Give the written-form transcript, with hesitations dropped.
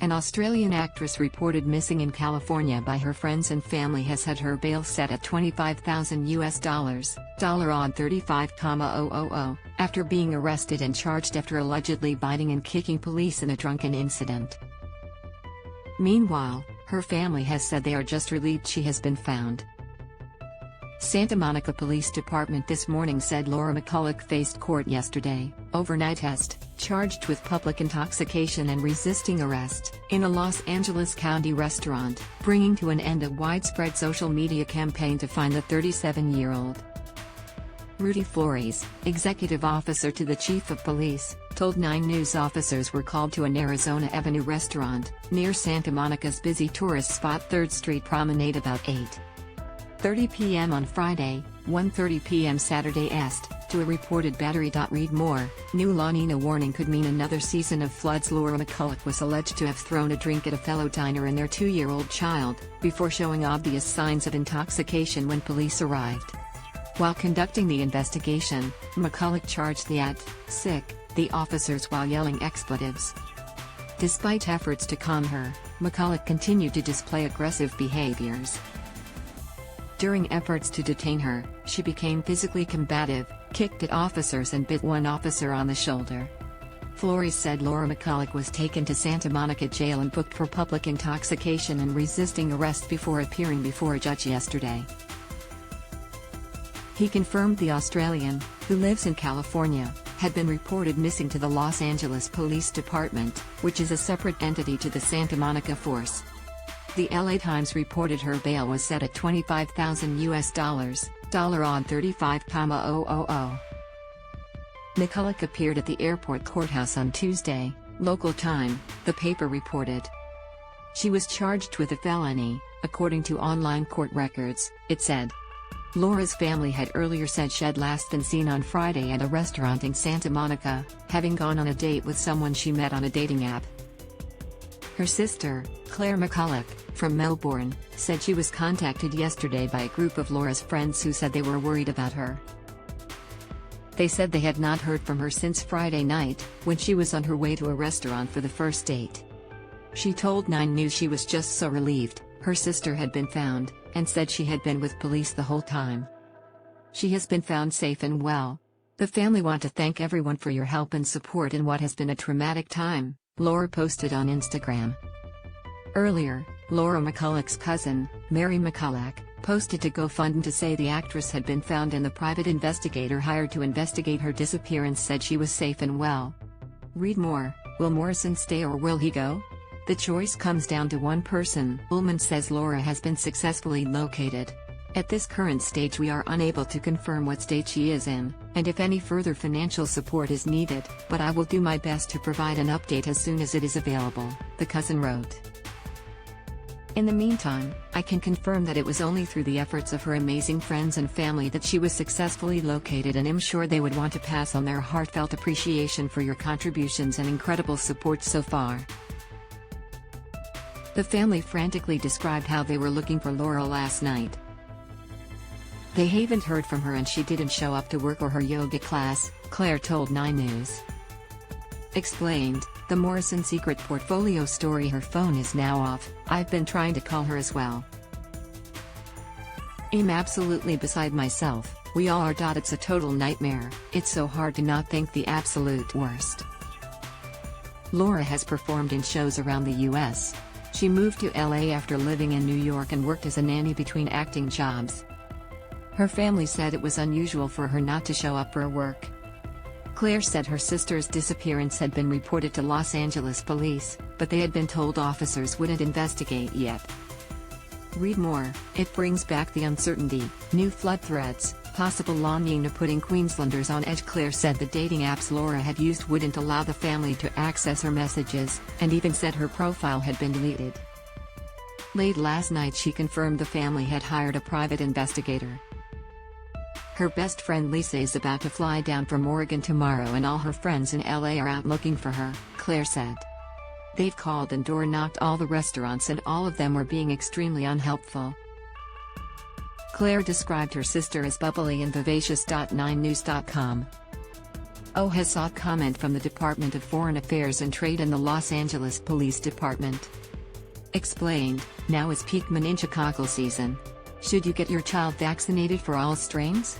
An Australian actress reported missing in California by her friends and family has had her bail set at $25,000 odd 35,000, after being arrested and charged after allegedly biting and kicking police in a drunken incident. Meanwhile, her family has said they are just relieved she has been found. Santa Monica Police Department this morning said Laura McCulloch faced court yesterday, overnight AEST, charged with public intoxication and resisting arrest, in a Los Angeles County restaurant, bringing to an end a widespread social media campaign to find the 37-year-old. Rudy Flores, executive officer to the chief of police, told 9 News officers were called to an Arizona Avenue restaurant, near Santa Monica's busy tourist spot 3rd Street Promenade about 8:30 p.m. on Friday, 1:30 p.m. Saturday AEST, to a reported battery. Read more. New La Nina warning could mean another season of floods. Laura McCulloch was alleged to have thrown a drink at a fellow diner and their 2-year-old child, before showing obvious signs of intoxication when police arrived. While conducting the investigation, McCulloch charged the officers while yelling expletives. Despite efforts to calm her, McCulloch continued to display aggressive behaviors. During efforts to detain her, she became physically combative, kicked at officers and bit one officer on the shoulder. Flores said Laura McCulloch was taken to Santa Monica jail and booked for public intoxication and resisting arrest before appearing before a judge yesterday. He confirmed the Australian, who lives in California, had been reported missing to the Los Angeles Police Department, which is a separate entity to the Santa Monica force. The LA Times reported her bail was set at $25,000 odd 35,000. McCulloch appeared at the airport courthouse on Tuesday, local time, the paper reported. She was charged with a felony, according to online court records, it said. Laura's family had earlier said she had last been seen on Friday at a restaurant in Santa Monica, having gone on a date with someone she met on a dating app. Her sister, Claire McCulloch, from Melbourne, said she was contacted yesterday by a group of Laura's friends who said they were worried about her. They said they had not heard from her since Friday night, when she was on her way to a restaurant for the first date. She told 9 News she was just so relieved her sister had been found, and said she had been with police the whole time. She has been found safe and well. The family want to thank everyone for your help and support in what has been a traumatic time, Laura posted on Instagram. Earlier, Laura McCulloch's cousin, Mary McCulloch, posted to GoFundMe to say the actress had been found and the private investigator hired to investigate her disappearance said she was safe and well. Read more. Will Morrison stay or will he go? The choice comes down to one person. Ullman says Laura has been successfully located. At this current stage we are unable to confirm what state she is in, and if any further financial support is needed, but I will do my best to provide an update as soon as it is available, the cousin wrote. In the meantime, I can confirm that it was only through the efforts of her amazing friends and family that she was successfully located, and I'm sure they would want to pass on their heartfelt appreciation for your contributions and incredible support so far. The family frantically described how they were looking for Laura last night. They haven't heard from her and she didn't show up to work or her yoga class, Claire told 9 News. Explained, the Morrison secret portfolio story. Her phone is now off. I've been trying to call her as well. I'm absolutely beside myself. We all are. It's a total nightmare. It's so hard to not think the absolute worst. Laura has performed in shows around the U.S. She moved to LA after living in New York and worked as a nanny between acting jobs. Her family said it was unusual for her not to show up for work. Claire said her sister's disappearance had been reported to Los Angeles police, but they had been told officers wouldn't investigate yet. Read more. It brings back the uncertainty, new flood threats, possible La Nina putting Queenslanders on edge. Claire said the dating apps Laura had used wouldn't allow the family to access her messages, and even said her profile had been deleted. Late last night she confirmed the family had hired a private investigator. Her best friend Lisa is about to fly down from Oregon tomorrow and all her friends in LA are out looking for her, Claire said. They've called and door-knocked all the restaurants and all of them were being extremely unhelpful. Claire described her sister as bubbly and vivacious. 9news.com O has sought comment from the Department of Foreign Affairs and Trade and the Los Angeles Police Department. Explained, now is peak meningococcal season. Should you get your child vaccinated for all strains?